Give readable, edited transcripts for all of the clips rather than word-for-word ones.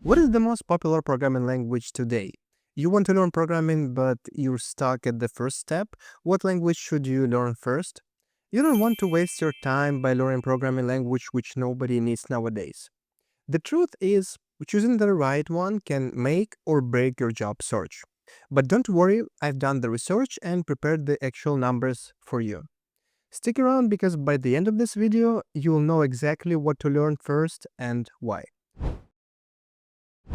What is the most popular programming language today? You want to learn programming, but you're stuck at the first step? What language should you learn first? You don't want to waste your time by learning programming language which nobody needs nowadays. The truth is, choosing the right one can make or break your job search. But don't worry, I've done the research and prepared the actual numbers for you. Stick around because by the end of this video, you'll know exactly what to learn first and why.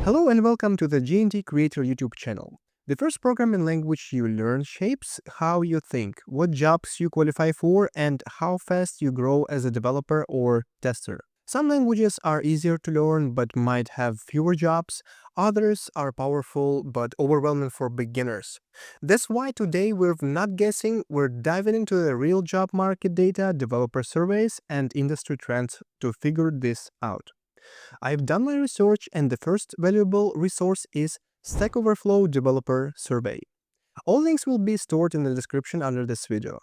Hello and welcome to the G&T Creator YouTube channel. The first programming language you learn shapes how you think, what jobs you qualify for, and how fast you grow as a developer or tester. Some languages are easier to learn but might have fewer jobs. Others are powerful but overwhelming for beginners. That's why today we're not guessing, we're diving into the real job market data, developer surveys, and industry trends to figure this out. I've done my research and the first valuable resource is Stack Overflow Developer Survey. All links will be stored in the description under this video.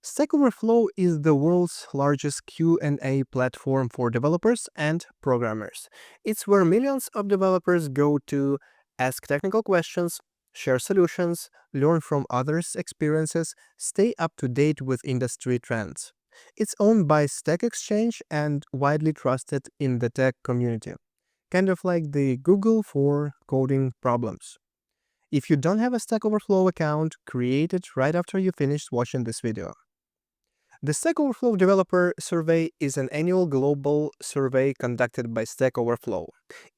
Stack Overflow is the world's largest Q&A platform for developers and programmers. It's where millions of developers go to ask technical questions, share solutions, learn from others' experiences, stay up to date with industry trends. It's owned by Stack Exchange and widely trusted in the tech community, kind of like the Google for coding problems. If you don't have a Stack Overflow account, create it right after you finish watching this video. The Stack Overflow Developer Survey is an annual global survey conducted by Stack Overflow.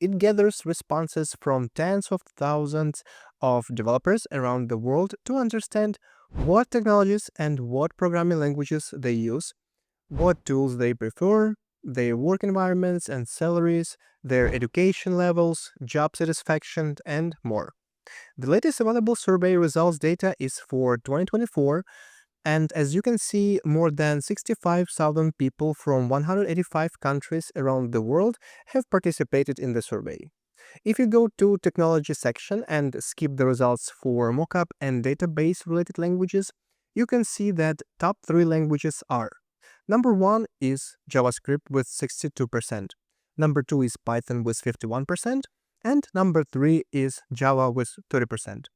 It gathers responses from tens of thousands of developers around the world to understand what technologies and what programming languages they use, what tools they prefer, their work environments and salaries, their education levels, job satisfaction, and more. The latest available survey results data is for 2024, and as you can see, more than 65,000 people from 185 countries around the world have participated in the survey. If you go to technology section and skip the results for mockup and database related languages, you can see that top 3 languages are: number 1 is JavaScript with 62%, number 2 is Python with 51%, and number 3 is Java with 30%.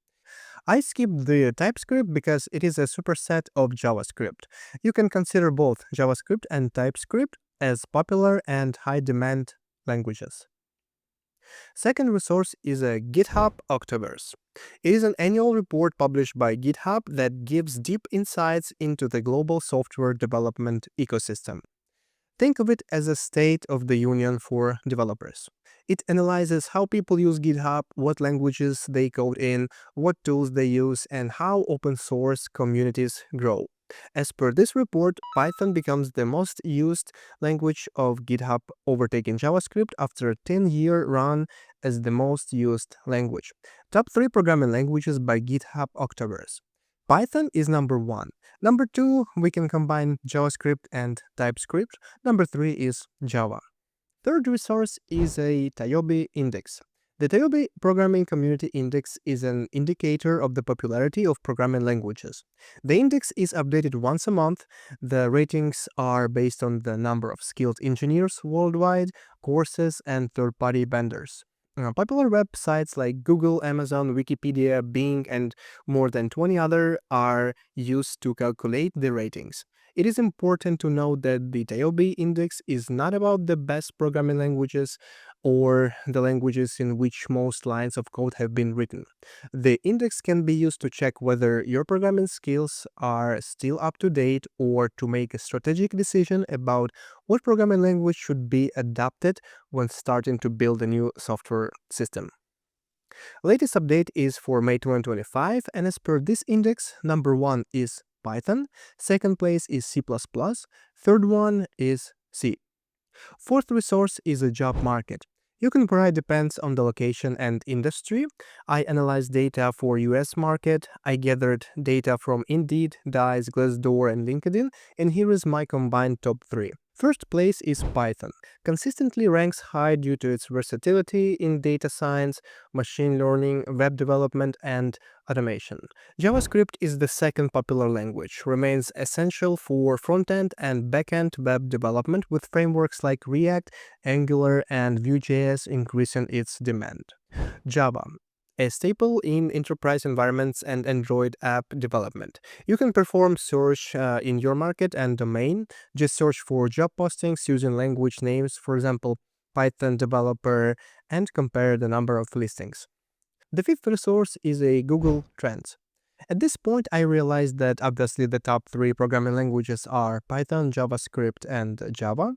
I skipped the TypeScript because it is a superset of JavaScript. You can consider both JavaScript and TypeScript as popular and high-demand languages. Second resource is a GitHub Octoverse. It is an annual report published by GitHub that gives deep insights into the global software development ecosystem. Think of it as a state of the union for developers. It analyzes how people use GitHub, what languages they code in, what tools they use, and how open source communities grow. As per this report, Python becomes the most used language of GitHub, overtaking JavaScript after a 10-year run as the most used language. Top 3 programming languages by GitHub Octoverse. Python is number 1. Number 2, we can combine JavaScript and TypeScript. Number 3 is Java. Third resource is a TIOBE Index. The TIOBE Programming Community Index is an indicator of the popularity of programming languages. The index is updated once a month. The ratings are based on the number of skilled engineers worldwide, courses, and third-party vendors. Popular websites like Google, Amazon, Wikipedia, Bing, and more than 20 other are used to calculate the ratings. It is important to note that the TIOBE Index is not about the best programming languages or the languages in which most lines of code have been written. The index can be used to check whether your programming skills are still up to date or to make a strategic decision about what programming language should be adopted when starting to build a new software system. Latest update is for May 2025, and as per this index, number 1 is Python, second place is C++, third one is C. Fourth resource is a job market. You can vary depends on the location and industry. I analyzed data for US market. I gathered data from Indeed, Dice, Glassdoor, and LinkedIn, and here is my combined top 3. First place is Python. Consistently ranks high due to its versatility in data science, machine learning, web development, and automation. JavaScript is the second popular language, remains essential for front-end and back-end web development with frameworks like React, Angular, and Vue.js increasing its demand. Java, a staple in enterprise environments and Android app development. You can perform search in your market and domain. Just search for job postings using language names, for example, Python developer, and compare the number of listings. The fifth resource is a Google Trends. At this point, I realized that obviously the top three programming languages are Python, JavaScript, and Java,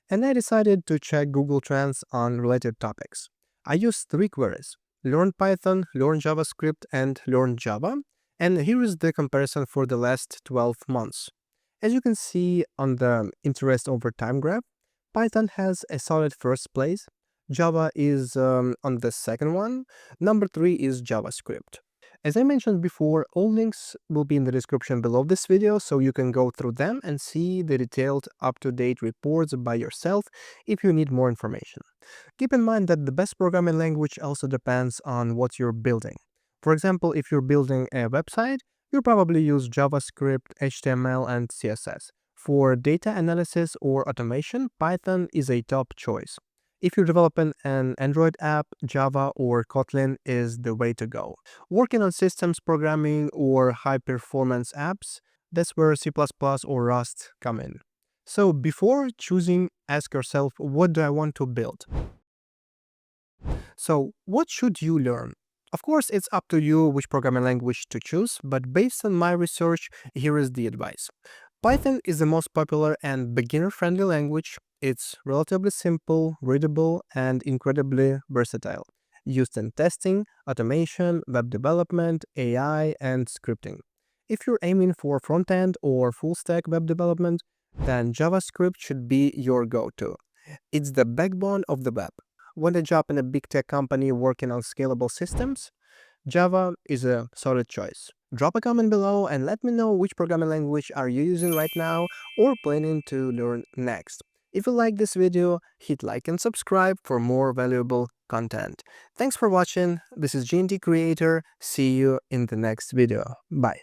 and I decided to check Google Trends on related topics. I used three queries: learn Python, learn JavaScript, and learn Java, and here is the comparison for the last 12 months. As you can see on the interest over time graph, Python has a solid first place, Java is on the second one, number 3 is JavaScript. As I mentioned before, all links will be in the description below this video, so you can go through them and see the detailed up-to-date reports by yourself if you need more information. Keep in mind that the best programming language also depends on what you're building. For example, if you're building a website, you'll probably use JavaScript, HTML, and CSS. For data analysis or automation, Python is a top choice. If you're developing an Android app, Java or Kotlin is the way to go. Working on systems programming or high-performance apps, that's where C++ or Rust come in. So before choosing, ask yourself, what do I want to build? So what should you learn? Of course, it's up to you which programming language to choose, but based on my research, here is the advice. Python is the most popular and beginner-friendly language. It's relatively simple, readable, and incredibly versatile, used in testing, automation, web development, AI, and scripting. If you're aiming for front-end or full-stack web development, then JavaScript should be your go-to. It's the backbone of the web. Want a job in a big tech company working on scalable systems? Java is a solid choice. Drop a comment below and let me know which programming language are you using right now or planning to learn next. If you like this video, hit like and subscribe for more valuable content. Thanks for watching. This is GNT Creator. See you in the next video. Bye.